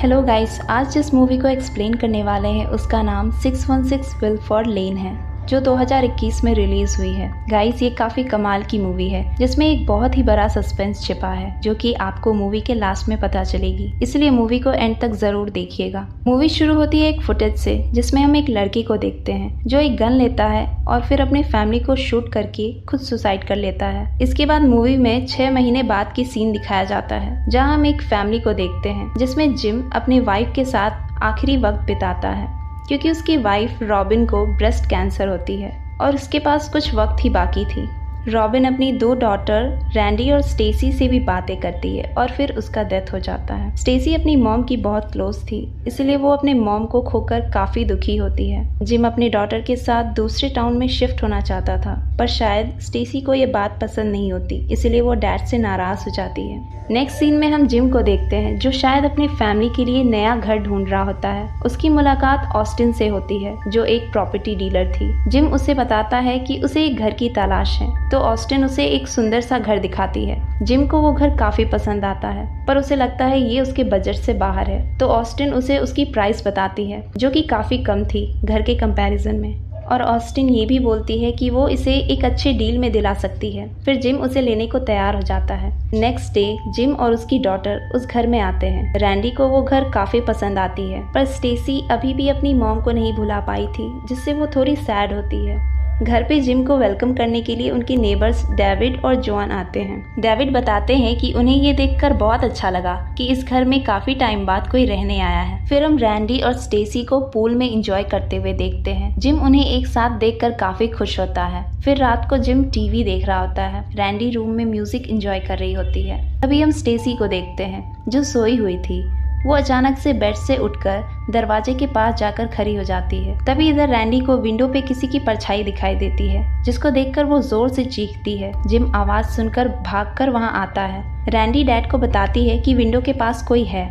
Hello guys, आज जिस movie को एक्सप्लेन करने वाले हैं उसका नाम 616 विल्फोर्ड लेन है, जो 2021 में रिलीज हुई है। गाइस, ये काफी कमाल की मूवी है जिसमें एक बहुत ही बड़ा सस्पेंस छिपा है जो कि आपको मूवी के लास्ट में पता चलेगी, इसलिए मूवी को एंड तक जरूर देखिएगा। मूवी शुरू होती है एक फुटेज से जिसमें हम एक लड़की को देखते हैं जो एक गन लेता है और फिर अपने फैमिली को शूट करके खुद सुसाइड कर लेता है। इसके बाद मूवी में 6 महीने बाद की सीन दिखाया जाता है जहाँ हम एक फैमिली को देखते हैं जिसमें जिम अपनी वाइफ के साथ आखिरी वक्त बिताता है क्योंकि उसकी वाइफ रॉबिन को ब्रेस्ट कैंसर होती है और उसके पास कुछ वक्त ही बाकी थी। रॉबिन अपनी 2 डॉटर रैंडी और स्टेसी से भी बातें करती है और फिर उसका डेथ हो जाता है। स्टेसी अपनी मॉम की बहुत क्लोज थी, इसलिए वो अपने मॉम को खोकर काफी दुखी होती है। जिम अपनी डॉटर के साथ दूसरे टाउन में शिफ्ट होना चाहता था, पर शायद स्टेसी को ये बात पसंद नहीं होती, इसलिए वो डैड से नाराज हो जाती है। नेक्स्ट सीन में हम जिम को देखते हैं जो शायद अपनी फैमिली के लिए नया घर ढूंढ रहा होता है। उसकी मुलाकात ऑस्टिन से होती है जो एक प्रॉपर्टी डीलर थी। जिम उसे बताता है कि उसे एक घर की तलाश है, तो ऑस्टिन उसे एक सुंदर सा घर दिखाती है। जिम को वो घर काफी पसंद आता है, पर उसे लगता है ये उसके बजट से बाहर है, तो ऑस्टिन उसे उसकी प्राइस बताती है जो कि काफी कम थी घर के कंपैरिजन में। और ऑस्टिन ये भी बोलती है कि वो इसे एक अच्छे डील में दिला सकती है। फिर जिम उसे लेने को तैयार हो जाता है। नेक्स्ट डे जिम और उसकी डॉटर उस घर में आते हैं। रैंडी को वो घर काफी पसंद आती है, पर स्टेसी अभी भी अपनी मॉम को नहीं भुला पाई थी, जिससे वो थोड़ी सैड होती है। घर पे जिम को वेलकम करने के लिए उनके नेबर्स डेविड और जॉन आते हैं। डेविड बताते हैं कि उन्हें ये देखकर बहुत अच्छा लगा कि इस घर में काफी टाइम बाद कोई रहने आया है। फिर हम रैंडी और स्टेसी को पूल में एंजॉय करते हुए देखते हैं। जिम उन्हें एक साथ देखकर काफी खुश होता है। फिर रात को जिम टीवी देख रहा होता है। रैंडी रूम में म्यूजिक एंजॉय कर रही होती है। तभी हम स्टेसी को देखते हैं जो सोई हुई थी। वो अचानक से बेड से उठकर दरवाजे के पास जाकर खड़ी हो जाती है। तभी इधर रैंडी को विंडो पे किसी की परछाई दिखाई देती है, जिसको देखकर वो जोर से चीखती है। जिम आवाज सुनकर भागकर वहां आता है। रैंडी डैड को बताती है कि विंडो के पास कोई है।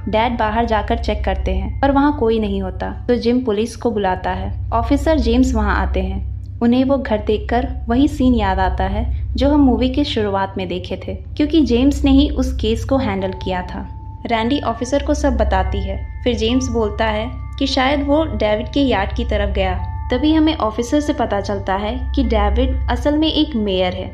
डैड बाहर जाकर चेक करते हैं, पर वहां कोई नहीं होता, तो जिम पुलिस को बुलाता है। ऑफिसर जेम्स वहां आते हैं। उन्हें वो घर देखकर वही सीन याद आता है जो हम मूवी के शुरुआत में देखे थे, क्योंकि जेम्स ने ही उस केस को हैंडल किया था। रैंडी ऑफिसर को सब बताती है। फिर जेम्स बोलता है कि शायद वो डेविड के यार्ड की तरफ गया। तभी हमें ऑफिसर से पता चलता है कि डेविड असल में एक मेयर है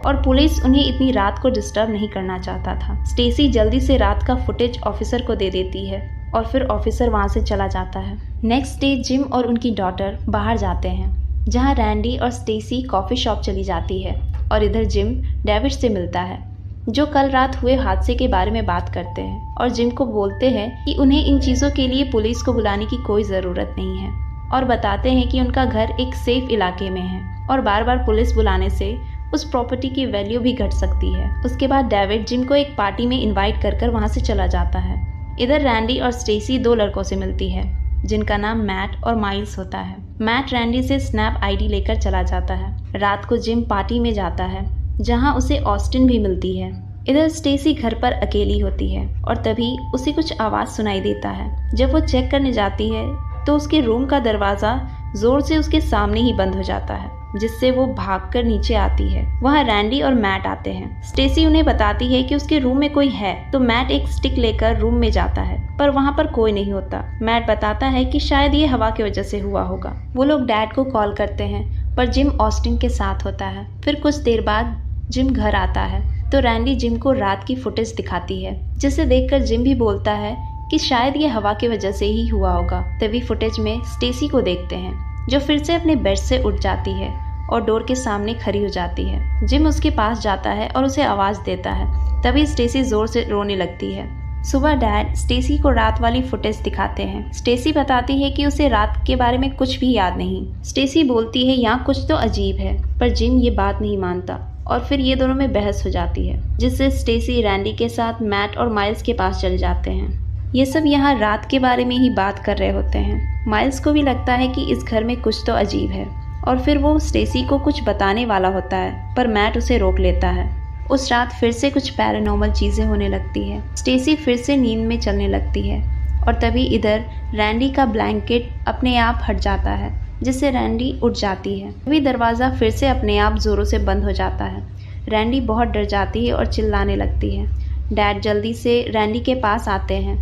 और पुलिस उन्हें इतनी रात को डिस्टर्ब नहीं करना चाहता था। स्टेसी जल्दी से रात का फुटेज ऑफिसर को दे देती है और फिर ऑफिसर वहां से चला जाता है। नेक्स्ट डे जिम और उनकी डॉटर बाहर जाते हैं, जहाँ रैंडी और स्टेसी कॉफी शॉप चली जाती है और इधर जिम डेविड से मिलता है, जो कल रात हुए हादसे के बारे में बात करते हैं और जिम को बोलते हैं कि उन्हें इन चीज़ों के लिए पुलिस को बुलाने की कोई ज़रूरत नहीं है, और बताते हैं कि उनका घर एक सेफ इलाके में है और बार बार पुलिस बुलाने से उस प्रॉपर्टी की वैल्यू भी घट सकती है। उसके बाद डेविड जिम को एक पार्टी में इन्वाइट कर वहाँ से चला जाता है। इधर रैंडी और स्टेसी 2 लड़कों से मिलती है जिनका नाम मैट और माइल्स होता है। मैट रैंडी से स्नैप आईडी लेकर चला जाता है। रात को जिम पार्टी में जाता है जहां उसे ऑस्टिन भी मिलती है। इधर स्टेसी घर पर अकेली होती है और तभी उसे कुछ आवाज सुनाई देता है। जब वो चेक करने जाती है तो उसके रूम का दरवाजा जोर से उसके सामने ही बंद हो जाता है, जिससे वो भागकर नीचे आती है। वहाँ रैंडी और मैट आते हैं। स्टेसी उन्हें बताती है कि उसके रूम में कोई है, तो मैट एक स्टिक लेकर रूम में जाता है, पर वहाँ पर कोई नहीं होता। मैट बताता है कि शायद ये हवा की वजह से हुआ होगा। वो लोग डैड को कॉल करते हैं, पर जिम ऑस्टिन के साथ होता है। फिर कुछ देर बाद जिम घर आता है तो रैंडी जिम को रात की फुटेज दिखाती है, जिसे देखकर जिम भी बोलता है कि शायद ये हवा की वजह से ही हुआ होगा। तभी फुटेज में स्टेसी को देखते हैं जो फिर से अपने बेड से उठ जाती है और डोर के सामने खड़ी हो जाती है। जिम उसके पास जाता है और उसे आवाज देता है। तभी स्टेसी जोर से रोने लगती है। सुबह डैड स्टेसी को रात वाली फुटेज दिखाते हैं। स्टेसी बताती है कि उसे रात के बारे में कुछ भी याद नहीं। स्टेसी बोलती है यहाँ कुछ तो अजीब है, पर जिम ये बात नहीं मानता और फिर ये दोनों में बहस हो जाती है, जिससे स्टेसी रैंडी के साथ मैट और माइल्स के पास चले जाते हैं। ये सब यहाँ रात के बारे में ही बात कर रहे होते हैं। माइल्स को भी लगता है कि इस घर में कुछ तो अजीब है और फिर वो स्टेसी को कुछ बताने वाला होता है, पर मैट उसे रोक लेता है। उस रात फिर से कुछ पैरानॉर्मल चीजें होने लगती है। स्टेसी फिर से नींद में चलने लगती है और तभी इधर रैंडी का ब्लैंकेट अपने आप हट जाता है, जिससे रैंडी उठ जाती है। तभी दरवाज़ा फिर से अपने आप जोरों से बंद हो जाता है। रैंडी बहुत डर जाती है और चिल्लाने लगती है। डैड जल्दी से रैंडी के पास आते हैं।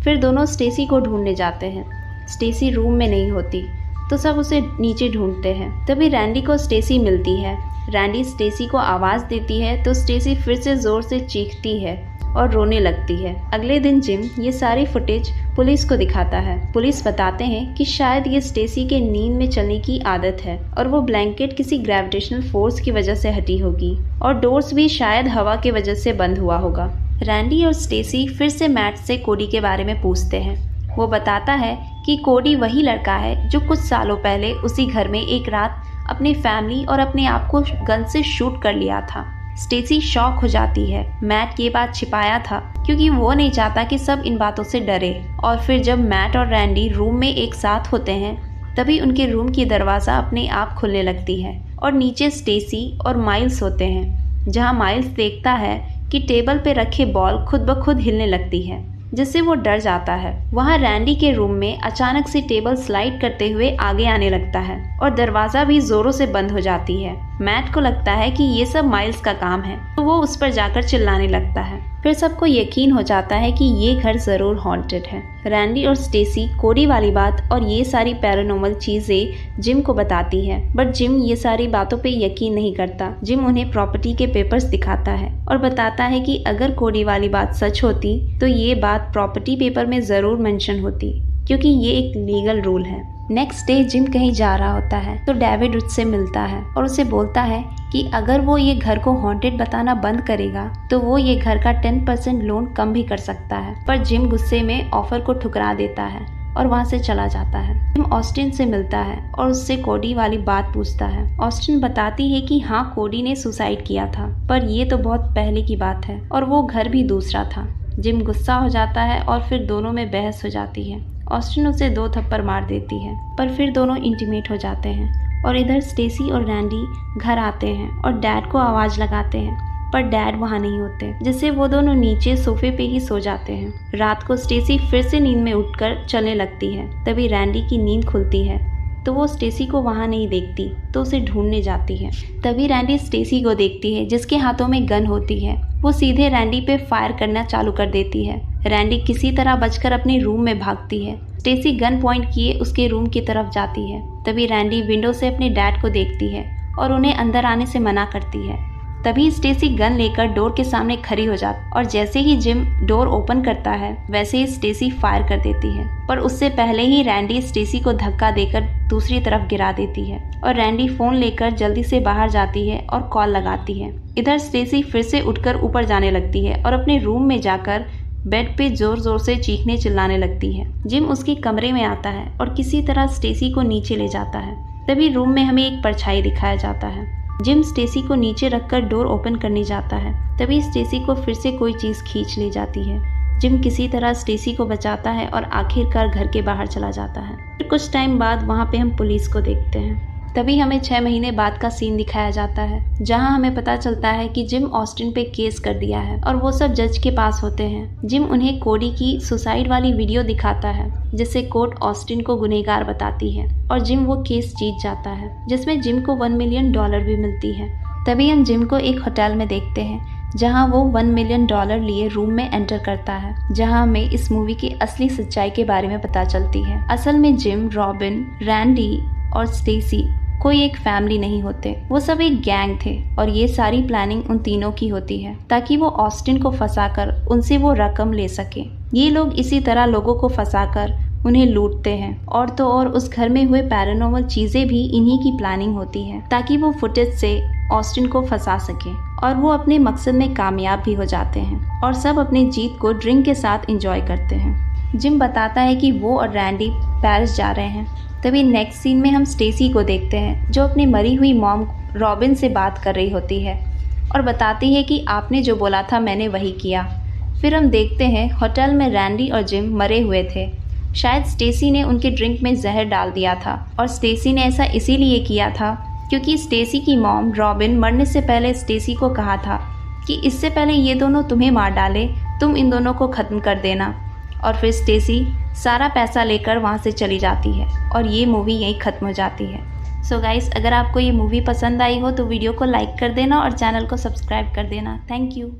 फिर दोनों स्टेसी को ढूंढने जाते हैं। स्टेसी रूम में नहीं होती तो सब उसे नीचे ढूंढते हैं। तभी रैंडी को स्टेसी मिलती है। रैंडी स्टेसी को आवाज़ देती है तो स्टेसी फिर से ज़ोर से चीखती है और रोने लगती है। अगले दिन जिम ये सारी फुटेज पुलिस को दिखाता है। पुलिस बताते हैं कि शायद ये स्टेसी के नींद में चलने की आदत है और वो ब्लैंकेट किसी ग्रेविटेशनल फोर्स की वजह से हटी होगी और डोर्स भी शायद हवा की वजह से बंद हुआ होगा। रैंडी और स्टेसी फिर से मैट से कोडी के बारे में पूछते हैं। वो बताता है कि कोडी वही लड़का है जो कुछ सालों पहले उसी घर में एक रात अपनी फैमिली और अपने आप को गन से शूट कर लिया था। स्टेसी शॉक हो जाती है। मैट ये बात छिपाया था क्योंकि वो नहीं चाहता कि सब इन बातों से डरे। और फिर जब मैट और रैंडी रूम में एक साथ होते हैं तभी उनके रूम की दरवाज़ा अपने आप खुलने लगती है और नीचे स्टेसी और माइल्स होते हैं, जहां माइल्स देखता है कि टेबल पे रखे बॉल खुद ब खुद हिलने लगती है, जिससे वो डर जाता है। वहाँ रैंडी के रूम में अचानक से टेबल स्लाइड करते हुए आगे आने लगता है और दरवाजा भी जोरों से बंद हो जाती है। मैट को लगता है कि ये सब माइल्स का काम है तो वो उस पर जाकर चिल्लाने लगता है। फिर सबको यकीन हो जाता है कि ये घर जरूर हॉन्टेड है। रैंडी और स्टेसी कोडी वाली बात और ये सारी पैरानॉर्मल चीजें जिम को बताती है, बट जिम ये सारी बातों पे यकीन नहीं करता। जिम उन्हें प्रॉपर्टी के पेपर्स दिखाता है और बताता है कि अगर कोडी वाली बात सच होती तो ये बात प्रॉपर्टी पेपर में जरूर मेंशन होती, क्योंकि ये एक लीगल रूल है। नेक्स्ट डे जिम कहीं जा रहा होता है तो डेविड उससे मिलता है और उसे बोलता है कि अगर वो ये घर को हॉन्टेड बताना बंद करेगा तो वो ये घर का 10% लोन कम भी कर सकता है। पर जिम गुस्से में ऑफर को ठुकरा देता है और वहाँ से चला जाता है। जिम ऑस्टिन से मिलता है और उससे कोडी वाली बात पूछता है। ऑस्टिन बताती है कि हाँ, कोडी ने सुसाइड किया था, पर ये तो बहुत पहले की बात है और वो घर भी दूसरा था। जिम गुस्सा हो जाता है और फिर दोनों में बहस हो जाती है। ऑस्टिन उसे 2 थप्पड़ मार देती है, पर फिर दोनों इंटीमेट हो जाते हैं। और इधर स्टेसी और रैंडी घर आते हैं और डैड को आवाज़ लगाते हैं, पर डैड वहाँ नहीं होते, जिससे वो दोनों नीचे सोफे पे ही सो जाते हैं। रात को स्टेसी फिर से नींद में उठकर चलने लगती है। तभी रैंडी की नींद खुलती है तो वो स्टेसी को वहाँ नहीं देखती तो उसे ढूंढने जाती है। तभी रैंडी स्टेसी को देखती है जिसके हाथों में गन होती है। वो सीधे रैंडी पे फायर करना चालू कर देती है। रैंडी किसी तरह बचकर अपने रूम में भागती है। स्टेसी गन पॉइंट किए उसके रूम की तरफ जाती है। तभी रैंडी विंडो से अपने डैड को देखती है और उन्हें अंदर आने से मना करती है। तभी स्टेसी गन लेकर डोर के सामने खड़ी हो जाती और जैसे ही जिम डोर ओपन करता है वैसे ही स्टेसी फायर कर देती है, पर उससे पहले ही रैंडी स्टेसी को धक्का देकर दूसरी तरफ गिरा देती है और रैंडी फोन लेकर जल्दी से बाहर जाती है और कॉल लगाती है। इधर स्टेसी फिर से उठकर ऊपर जाने लगती है और अपने रूम में जाकर बेड पे जोर जोर से चीखने चिल्लाने लगती है। जिम उसके कमरे में आता है और किसी तरह स्टेसी को नीचे ले जाता है। तभी रूम में हमें एक परछाई दिखाया जाता है। जिम स्टेसी को नीचे रखकर डोर ओपन करने जाता है। तभी स्टेसी को फिर से कोई चीज़ खींच ले जाती है। जिम किसी तरह स्टेसी को बचाता है और आखिरकार घर के बाहर चला जाता है। फिर कुछ टाइम बाद वहाँ पे हम पुलिस को देखते हैं। तभी हमें 6 महीने बाद का सीन दिखाया जाता है, जहां हमें पता चलता है कि जिम ऑस्टिन पे केस कर दिया है और वो सब जज के पास होते हैं। जिम उन्हें कोडी की सुसाइड वाली वीडियो दिखाता है, जिससे कोर्ट ऑस्टिन को गुनहगार बताती है और जिम वो केस जीत जाता है, जिसमें जिम को $1 मिलियन भी मिलती है। तभी हम जिम को एक होटल में देखते हैं, जहां वो $1 मिलियन लिए रूम में एंटर करता है, जहां हमें इस मूवी की असली सच्चाई के बारे में पता चलती है। असल में जिम, रॉबिन, रैंडी और स्टेसी कोई एक फैमिली नहीं होते, वो सब एक गैंग थे और ये सारी प्लानिंग उन तीनों की होती है ताकि वो ऑस्टिन को फंसाकर उनसे वो रकम ले सके। ये लोग इसी तरह लोगों को फंसाकर उन्हें लूटते हैं और तो और उस घर में हुए पैरानॉर्मल चीजें भी इन्हीं की प्लानिंग होती है ताकि वो फुटेज से ऑस्टिन को फंसा सके और वो अपने मकसद में कामयाब भी हो जाते हैं और सब अपनी जीत को ड्रिंक के साथ एंजॉय करते हैं। जिम बताता है कि वो और रैंडी पेरिस जा रहे हैं। तभी नेक्स्ट सीन में हम स्टेसी को देखते हैं, जो अपनी मरी हुई मॉम रॉबिन से बात कर रही होती है और बताती है कि आपने जो बोला था मैंने वही किया। फिर हम देखते हैं होटल में रैंडी और जिम मरे हुए थे। शायद स्टेसी ने उनके ड्रिंक में जहर डाल दिया था और स्टेसी ने ऐसा इसीलिए किया था क्योंकि स्टेसी की मॉम रॉबिन मरने से पहले स्टेसी को कहा था कि इससे पहले ये दोनों तुम्हें मार डाले, तुम इन दोनों को ख़त्म कर देना। और फिर स्टेसी सारा पैसा लेकर वहाँ से चली जाती है और ये मूवी यहीं ख़त्म हो जाती है। सो गाइस, अगर आपको ये मूवी पसंद आई हो तो वीडियो को लाइक कर देना और चैनल को सब्सक्राइब कर देना। Thank you.